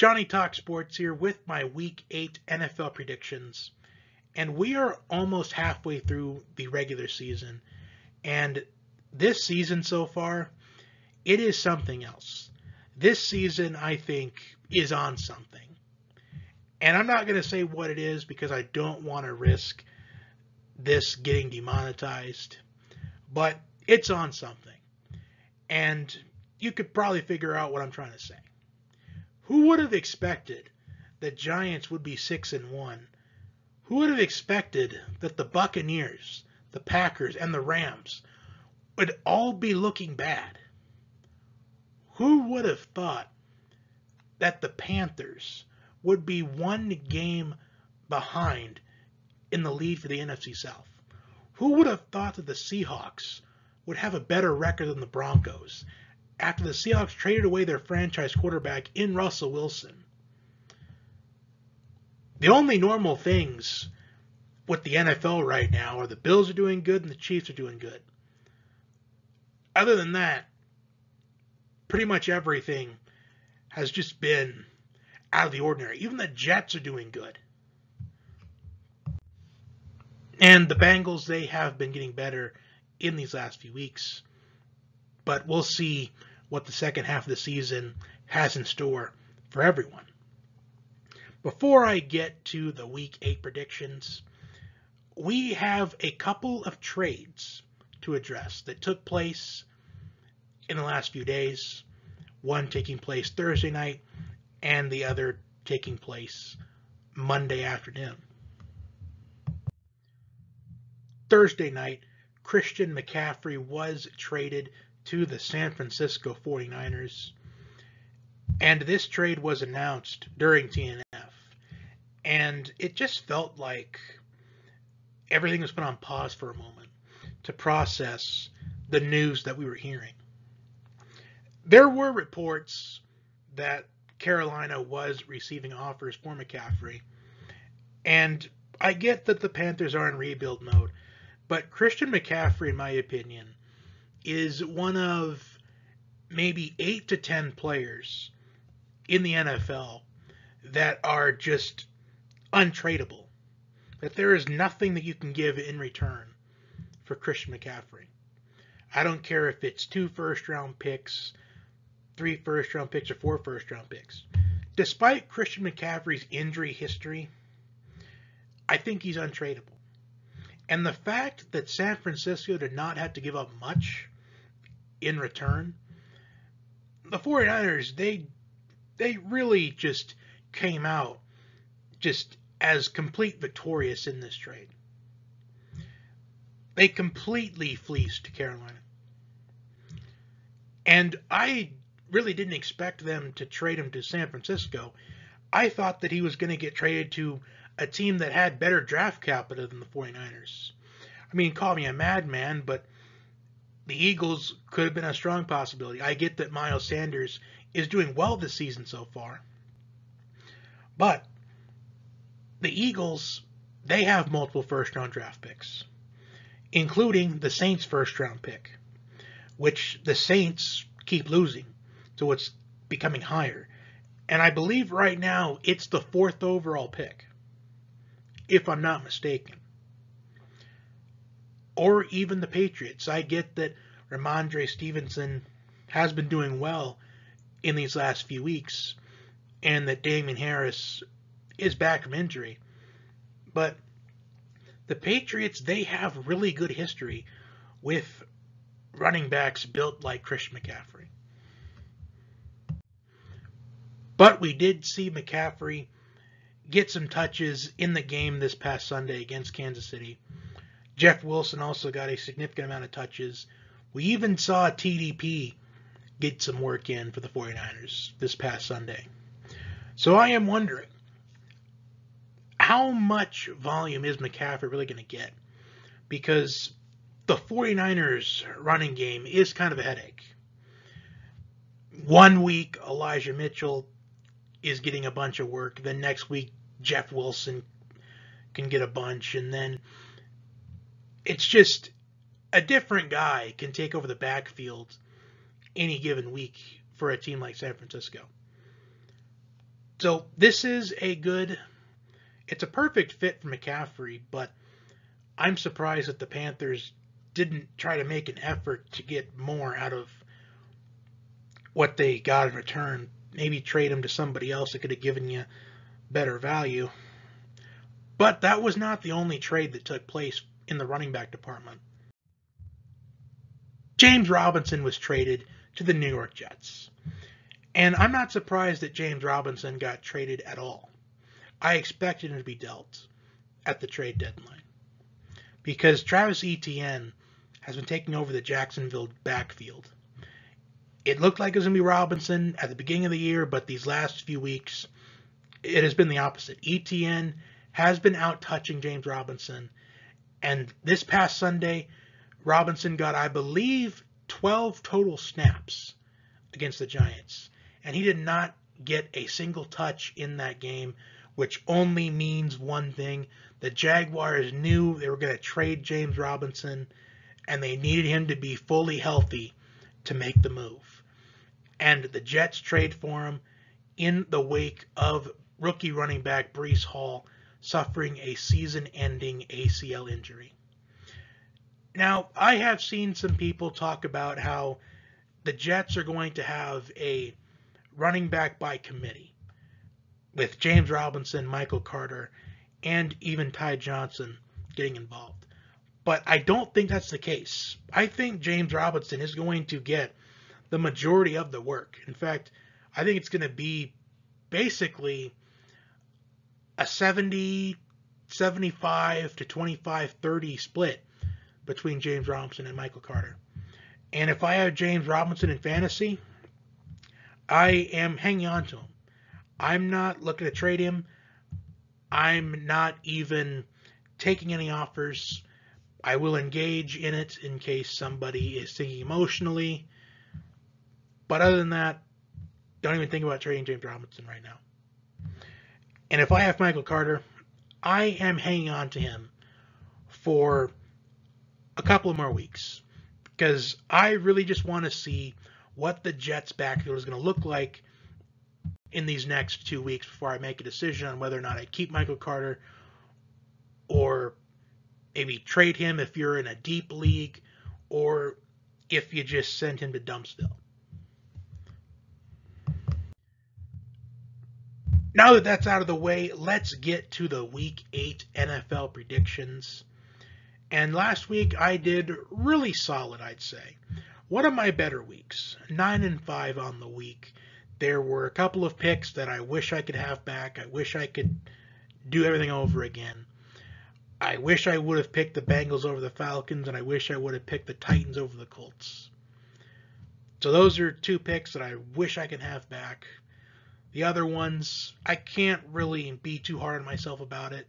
Johnny Talk Sports here with my Week 8 NFL predictions. And we are almost halfway through the regular season. And this season so far, it is something else. This season, I think, is on something. And I'm not going to say what it is because I don't want to risk this getting demonetized. But it's on something. And you could probably figure out what I'm trying to say. Who would have expected that Giants would be 6-1? Who would have expected that the Buccaneers, the Packers, and the Rams would all be looking bad? Who would have thought that the Panthers would be one game behind in the lead for the NFC South? Who would have thought that the Seahawks would have a better record than the Broncos after the Seahawks traded away their franchise quarterback in Russell Wilson? The only normal things with the NFL right now are the Bills are doing good and the Chiefs are doing good. Other than that, pretty much everything has just been out of the ordinary. Even the Jets are doing good. And the Bengals, they have been getting better in these last few weeks. But we'll see what the second half of the season has in store for everyone. Before I get to the Week 8 predictions, we have a couple of trades to address that took place in the last few days. One taking place Thursday night and the other taking place Monday afternoon. Thursday night, Christian McCaffrey was traded to the San Francisco 49ers. And this trade was announced during TNF. And it just felt like everything was put on pause for a moment to process the news that we were hearing. There were reports that Carolina was receiving offers for McCaffrey. And I get that the Panthers are in rebuild mode. But Christian McCaffrey, in my opinion, is one of maybe 8 to 10 players in the NFL that are just untradeable. That there is nothing that you can give in return for Christian McCaffrey. I don't care if it's 2 first-round picks, 3 first-round picks, or 4 first-round picks. Despite Christian McCaffrey's injury history, I think he's untradeable. And the fact that San Francisco did not have to give up much in return, the 49ers, they really just came out just as complete victorious in this trade. They completely fleeced Carolina. And I really didn't expect them to trade him to San Francisco. I thought that he was going to get traded to a team that had better draft capital than the 49ers. I mean, call me a madman, but the Eagles could have been a strong possibility. I get that Miles Sanders is doing well this season so far. But the Eagles, they have multiple first-round draft picks, including the Saints' first-round pick, which the Saints keep losing, so it's becoming higher. And I believe right now it's the 4th overall pick, if I'm not mistaken. Or even the Patriots. I get that Ramondre Stevenson has been doing well in these last few weeks, and that Damian Harris is back from injury. But the Patriots, they have really good history with running backs built like Christian McCaffrey. But we did see McCaffrey get some touches in the game this past Sunday against Kansas City. Jeff Wilson also got a significant amount of touches. We even saw TDP get some work in for the 49ers this past Sunday. So I am wondering, how much volume is McCaffrey really going to get? Because the 49ers running game is kind of a headache. One week, Elijah Mitchell is getting a bunch of work. The next week, Jeff Wilson can get a bunch. And then it's just a different guy can take over the backfield any given week for a team like San Francisco. So this is it's a perfect fit for McCaffrey, but I'm surprised that the Panthers didn't try to make an effort to get more out of what they got in return. Maybe trade him to somebody else that could have given you better value. But that was not the only trade that took place in the running back department. James Robinson was traded to the New York Jets. And I'm not surprised that James Robinson got traded at all. I expected him to be dealt at the trade deadline, because Travis Etienne has been taking over the Jacksonville backfield. It looked like it was going to be Robinson at the beginning of the year, but these last few weeks, it has been the opposite. Etienne has been out-touching James Robinson, and this past Sunday, Robinson got, I believe, 12 total snaps against the Giants, and he did not get a single touch in that game, which only means one thing. The Jaguars knew they were going to trade James Robinson, and they needed him to be fully healthy to make the move. And the Jets trade for him in the wake of rookie running back Breece Hall suffering a season-ending ACL injury. Now, I have seen some people talk about how the Jets are going to have a running back by committee with James Robinson, Michael Carter, and even Ty Johnson getting involved. But I don't think that's the case. I think James Robinson is going to get the majority of the work. In fact, I think it's going to be basically a 70, 75 to 25, 30 split between James Robinson and Michael Carter. And if I have James Robinson in fantasy, I am hanging on to him. I'm not looking to trade him. I'm not even taking any offers. I will engage in it in case somebody is thinking emotionally. But other than that, don't even think about trading James Robinson right now. And if I have Michael Carter, I am hanging on to him for a couple of more weeks, because I really just want to see what the Jets' backfield is going to look like in these next 2 weeks before I make a decision on whether or not I keep Michael Carter, or maybe trade him if you're in a deep league, or if you just send him to Dumpsville. Now that that's out of the way, let's get to the Week 8 NFL predictions. And last week I did really solid, I'd say. One of my better weeks, 9-5 on the week. There were a couple of picks that I wish I could have back. I wish I could do everything over again. I wish I would have picked the Bengals over the Falcons, and I wish I would have picked the Titans over the Colts. So those are two picks that I wish I could have back. The other ones, I can't really be too hard on myself about it,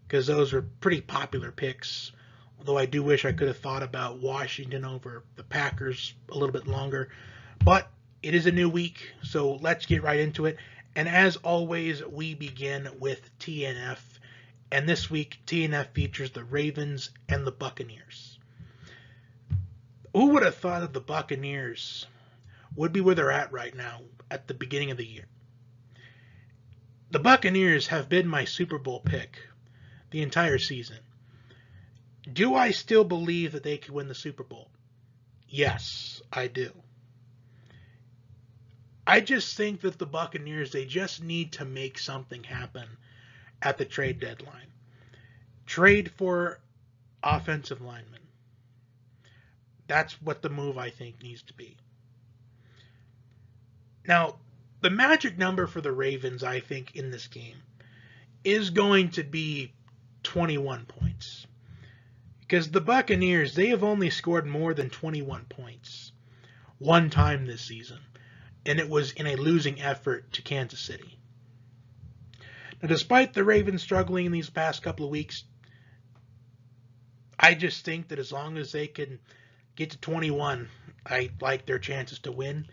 because those are pretty popular picks. Although I do wish I could have thought about Washington over the Packers a little bit longer. But it is a new week, so let's get right into it. And as always, we begin with TNF. And this week, TNF features the Ravens and the Buccaneers. Who would have thought that the Buccaneers would be where they're at right now at the beginning of the year? The Buccaneers have been my Super Bowl pick the entire season. Do I still believe that they could win the Super Bowl? Yes, I do. I just think that the Buccaneers, they just need to make something happen at the trade deadline. Trade for offensive linemen. That's what the move, I think, needs to be. Now, the magic number for the Ravens, I think, in this game is going to be 21 points. Because the Buccaneers, they have only scored more than 21 points one time this season. And it was in a losing effort to Kansas City. Now, despite the Ravens struggling in these past couple of weeks, I just think that as long as they can get to 21, I like their chances to win.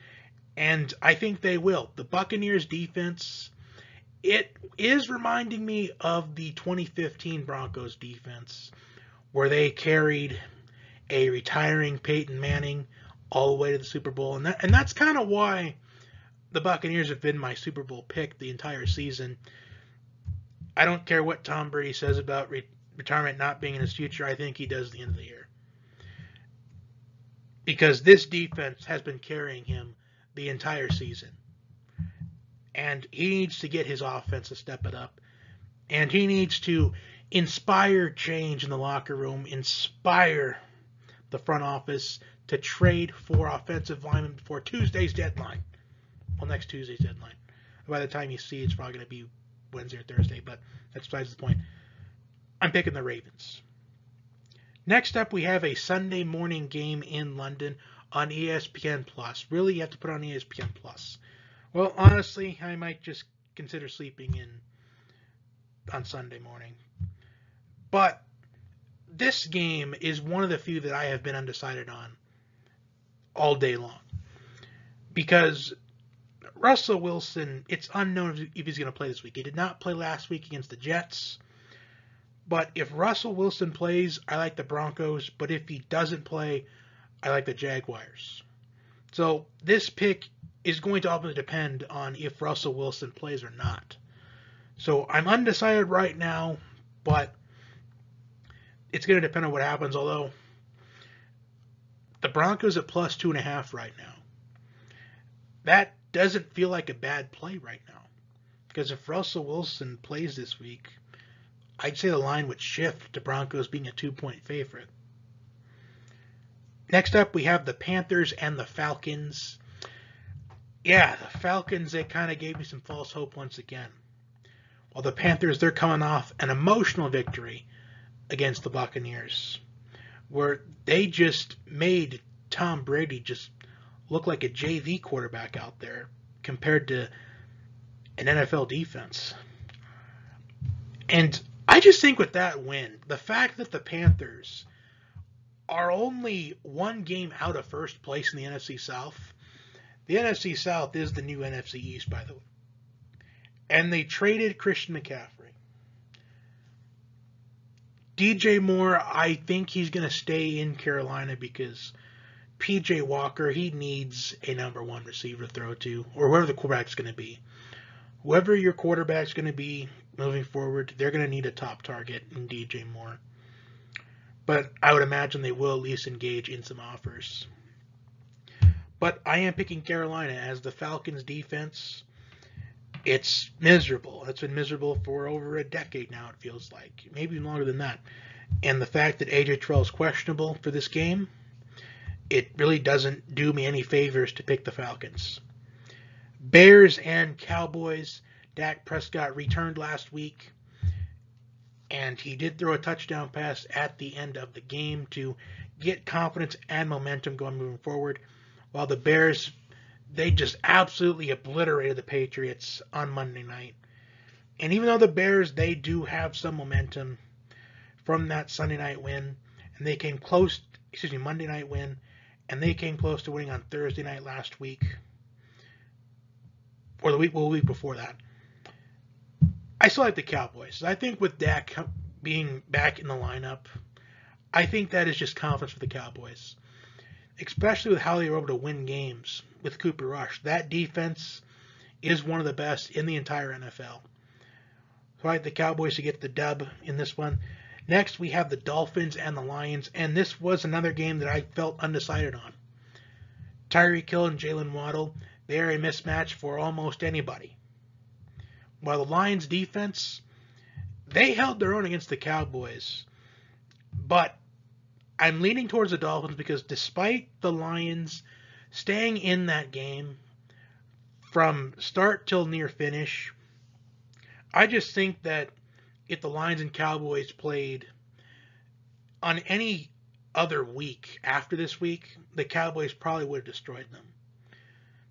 And I think they will. The Buccaneers defense, it is reminding me of the 2015 Broncos defense, where they carried a retiring Peyton Manning all the way to the Super Bowl. And that's kind of why the Buccaneers have been my Super Bowl pick the entire season. I don't care what Tom Brady says about retirement not being in his future. I think he does at the end of the year. Because this defense has been carrying him the entire season. And he needs to get his offense to step it up. And he needs to inspire change in the locker room, inspire the front office to trade for offensive linemen before Tuesday's deadline. Well, next Tuesday's deadline. By the time you see it, it's probably going to be Wednesday or Thursday, but that's besides the point. I'm picking the Ravens. Next up, we have a Sunday morning game in London on ESPN+. Really, you have to put on ESPN+. Well, honestly, I might just consider sleeping in on Sunday morning. But this game is one of the few that I have been undecided on all day long. Because Russell Wilson, it's unknown if he's going to play this week. He did not play last week against the Jets. But if Russell Wilson plays, I like the Broncos. But if he doesn't play, I like the Jaguars. So this pick is going to ultimately depend on if Russell Wilson plays or not. So I'm undecided right now, but it's going to depend on what happens. Although the Broncos at plus 2.5 right now. That doesn't feel like a bad play right now. Because if Russell Wilson plays this week, I'd say the line would shift to Broncos being a 2-point favorite. Next up, we have the Panthers and the Falcons. Yeah, the Falcons, they kind of gave me some false hope once again. While the Panthers, they're coming off an emotional victory against the Buccaneers, where they just made Tom Brady just look like a JV quarterback out there compared to an NFL defense. And I just think with that win, the fact that the Panthers are only one game out of first place in the NFC South. The NFC South is the new NFC East, by the way. And they traded Christian McCaffrey. DJ Moore, I think he's going to stay in Carolina because PJ Walker, he needs a number one receiver to throw to, or whoever the quarterback's going to be. Whoever your quarterback's going to be moving forward, they're going to need a top target in DJ Moore. But I would imagine they will at least engage in some offers. But I am picking Carolina as the Falcons defense. It's miserable. It's been miserable for over a decade now, it feels like. Maybe longer than that. And the fact that AJ Terrell is questionable for this game, it really doesn't do me any favors to pick the Falcons. Bears and Cowboys. Dak Prescott returned last week, and he did throw a touchdown pass at the end of the game to get confidence and momentum going moving forward, while the Bears, they just absolutely obliterated the Patriots on Monday night. And even though the Bears, they do have some momentum from that Sunday night win, and they came close, Monday night win, and they came close to winning on Thursday night last week, or the week before that. I still like the Cowboys. I think with Dak being back in the lineup, I think that is just confidence for the Cowboys, especially with how they were able to win games with Cooper Rush. That defense is one of the best in the entire NFL. So I like the Cowboys to get the dub in this one. Next, we have the Dolphins and the Lions, and this was another game that I felt undecided on. Tyreek Hill and Jalen Waddle, they are a mismatch for almost anybody. While the Lions defense, they held their own against the Cowboys. But I'm leaning towards the Dolphins because despite the Lions staying in that game from start till near finish, I just think that if the Lions and Cowboys played on any other week after this week, the Cowboys probably would have destroyed them.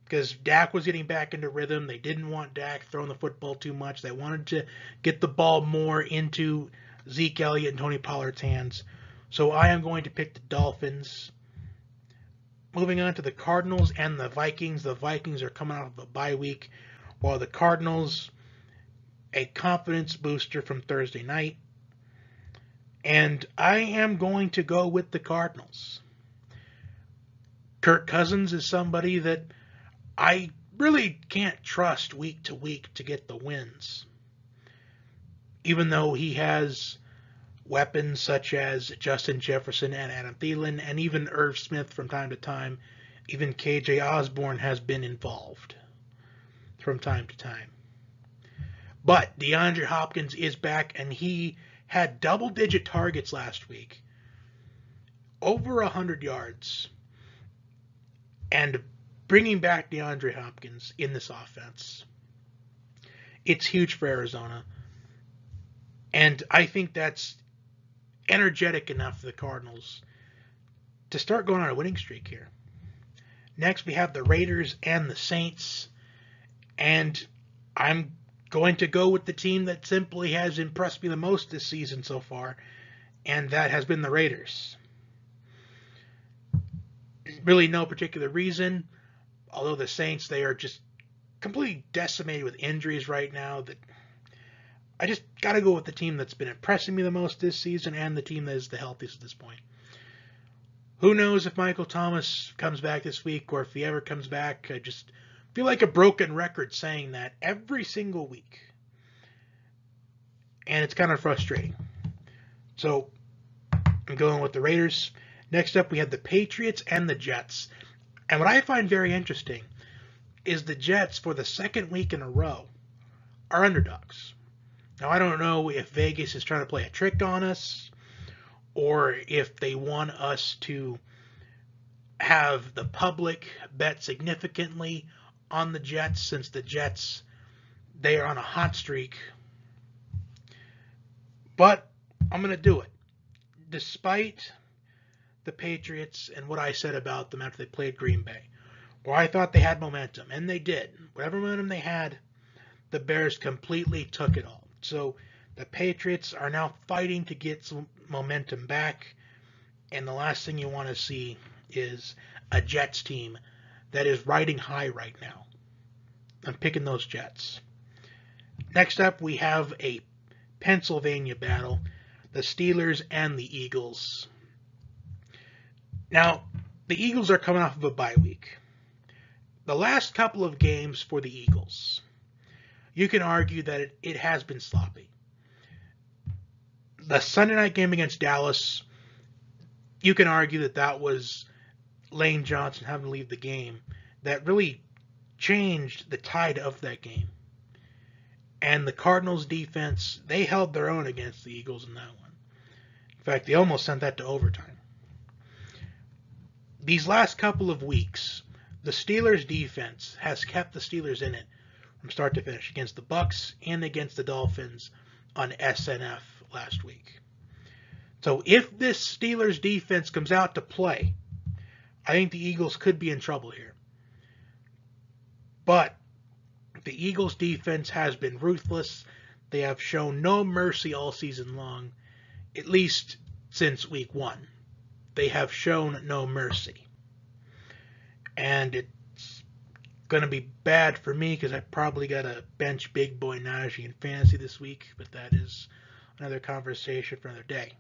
Because Dak was getting back into rhythm. They didn't want Dak throwing the football too much. They wanted to get the ball more into Zeke Elliott and Tony Pollard's hands. So I am going to pick the Dolphins. Moving on to the Cardinals and the Vikings. The Vikings are coming out of a bye week, while the Cardinals, a confidence booster from Thursday night. And I am going to go with the Cardinals. Kirk Cousins is somebody that I really can't trust week to week to get the wins. Even though he has weapons such as Justin Jefferson and Adam Thielen, and even Irv Smith from time to time, even KJ Osborne has been involved from time to time. But DeAndre Hopkins is back, and he had double-digit targets last week, over 100 yards, and bringing back DeAndre Hopkins in this offense, it's huge for Arizona, and I think that's energetic enough for the Cardinals to start going on a winning streak here. Next, we have the Raiders and the Saints, and I'm going to go with the team that simply has impressed me the most this season so far, and that has been the Raiders. Really no particular reason, although the Saints, they are just completely decimated with injuries right now. That I just got to go with the team that's been impressing me the most this season and the team that is the healthiest at this point. Who knows if Michael Thomas comes back this week or if he ever comes back. I just feel like a broken record saying that every single week. And it's kind of frustrating. So I'm going with the Raiders. Next up, we have the Patriots and the Jets. And what I find very interesting is the Jets, for the second week in a row, are underdogs. Now, I don't know if Vegas is trying to play a trick on us or if they want us to have the public bet significantly on the Jets, since the Jets, they are on a hot streak. But I'm going to do it. Despite the Patriots and what I said about them after they played Green Bay, where I thought they had momentum, and they did. Whatever momentum they had, the Bears completely took it all. So the Patriots are now fighting to get some momentum back, and the last thing you want to see is a Jets team that is riding high right now. I'm picking those Jets. Next up, we have a Pennsylvania battle, the Steelers and the Eagles. Now, the Eagles are coming off of a bye week. The last couple of games for the Eagles, you can argue that it has been sloppy. The Sunday night game against Dallas, you can argue that that was Lane Johnson having to leave the game that really changed the tide of that game. And the Cardinals defense, they held their own against the Eagles in that one. In fact, they almost sent that to overtime. These last couple of weeks, the Steelers defense has kept the Steelers in it from start to finish against the Bucs and against the Dolphins on SNF last week. So if this Steelers defense comes out to play, I think the Eagles could be in trouble here. But the Eagles defense has been ruthless. They have shown no mercy all season long, at least since week 1. They have shown no mercy. And it's going to be bad for me because I probably got to bench Big Boy Najee in fantasy this week, but that is another conversation for another day.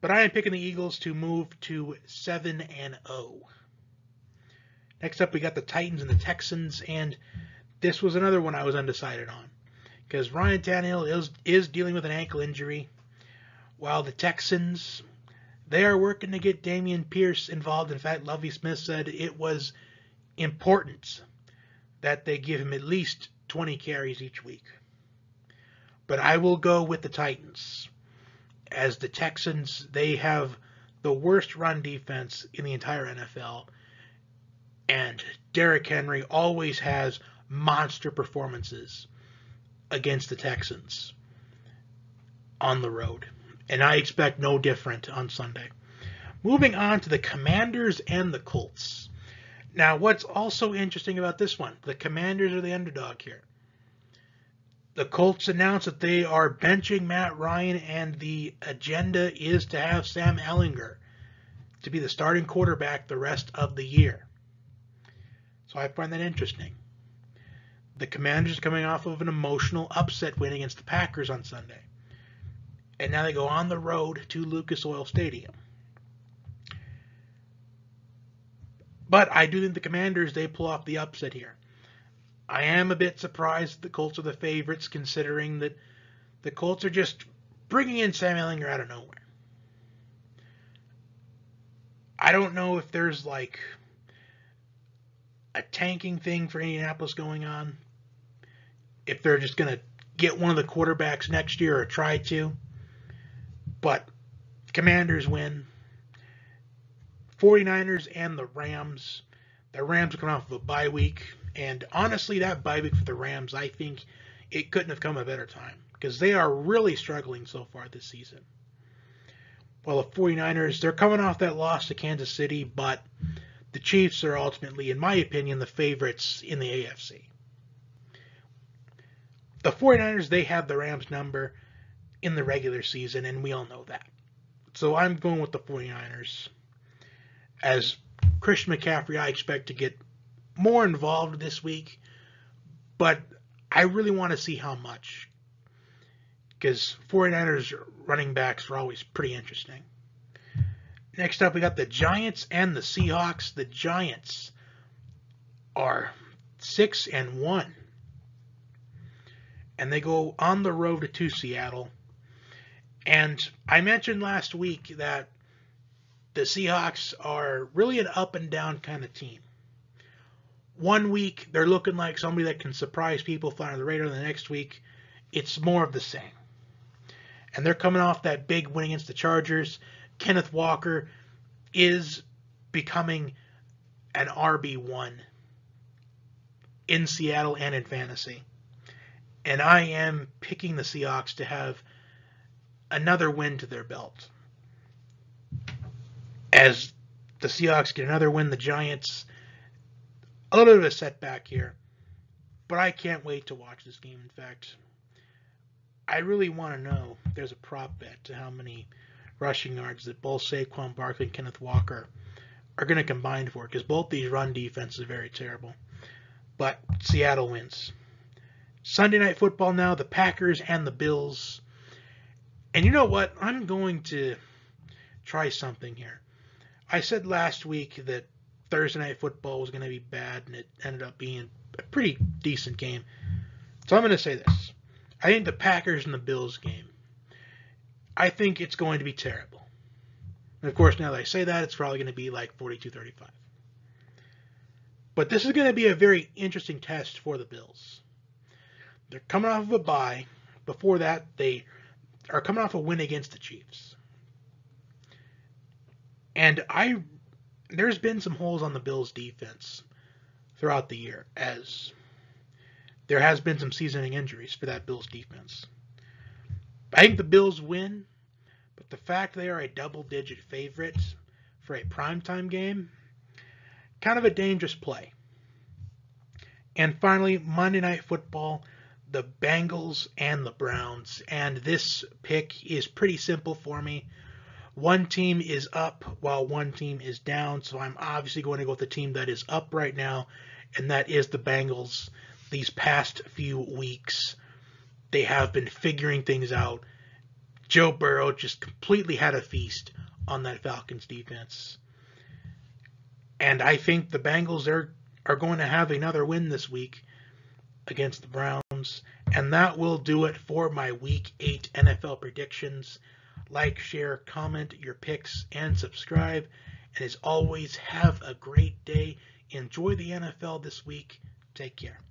But I am picking the Eagles to move to 7-0. Next up, we got the Titans and the Texans, and this was another one I was undecided on because Ryan Tannehill is dealing with an ankle injury, while the Texans, they are working to get Dameon Pierce involved. In fact, Lovie Smith said it was important that they give him at least 20 carries each week. But I will go with the Titans, as the Texans, they have the worst run defense in the entire NFL, and Derrick Henry always has monster performances against the Texans on the road. And I expect no different on Sunday. Moving on to the Commanders and the Colts. Now, what's also interesting about this one, the Commanders are the underdog here. The Colts announced that they are benching Matt Ryan, and the agenda is to have Sam Ehlinger to be the starting quarterback the rest of the year. So I find that interesting. The Commanders are coming off of an emotional upset win against the Packers on Sunday. And now they go on the road to Lucas Oil Stadium. But I do think the Commanders, they pull off the upset here. I am a bit surprised the Colts are the favorites, considering that the Colts are just bringing in Sam Ehlinger out of nowhere. I don't know if there's like a tanking thing for Indianapolis going on, if they're just going to get one of the quarterbacks next year or try to. But Commanders win. 49ers and the Rams. The Rams are coming off of a bye week. And honestly, that bye week for the Rams, I think it couldn't have come a better time, because they are really struggling so far this season. Well, the 49ers, they're coming off that loss to Kansas City, but the Chiefs are ultimately, in my opinion, the favorites in the AFC. The 49ers, they have the Rams number in the regular season, and we all know that. So I'm going with the 49ers. As Christian McCaffrey, I expect to get more involved this week, but I really want to see how much, because 49ers running backs are always pretty interesting. Next up, we got the Giants and the Seahawks. The Giants are 6-1, and they go on the road to Seattle. And I mentioned last week that the Seahawks are really an up and down kind of team. One week, they're looking like somebody that can surprise people, fly under the radar. The next week, it's more of the same. And they're coming off that big win against the Chargers. Kenneth Walker is becoming an RB1 in Seattle and in fantasy. And I am picking the Seahawks to have another win to their belt. As the Seahawks get another win, the Giants, a little bit of a setback here. But I can't wait to watch this game. In fact, I really want to know if there's a prop bet to how many rushing yards that both Saquon Barkley and Kenneth Walker are going to combine for, because both these run defenses are very terrible. But Seattle wins. Sunday Night Football now, the Packers and the Bills. And you know what? I'm going to try something here. I said last week that Thursday Night Football was going to be bad, and it ended up being a pretty decent game. So I'm going to say this. I think the Packers and the Bills game, I think it's going to be terrible. And of course, now that I say that, it's probably going to be like 42-35. But this is going to be a very interesting test for the Bills. They're coming off of a bye. Before that, they are coming off a win against the Chiefs. And there's been some holes on the Bills' defense throughout the year, as there has been some seasoning injuries for that Bills defense. I think the Bills win, but the fact they are a double-digit favorite for a primetime game, kind of a dangerous play. And finally, Monday Night Football, the Bengals and the Browns. And this pick is pretty simple for me. One team is up while one team is down, so I'm obviously going to go with the team that is up right now, and that is the Bengals. These past few weeks, they have been figuring things out. Joe Burrow just completely had a feast on that Falcons defense. And I think the Bengals are going to have another win this week against the Browns. And that will do it for my Week 8 NFL predictions. Like, share, comment your picks, and subscribe. And as always, have a great day. Enjoy the NFL this week. Take care.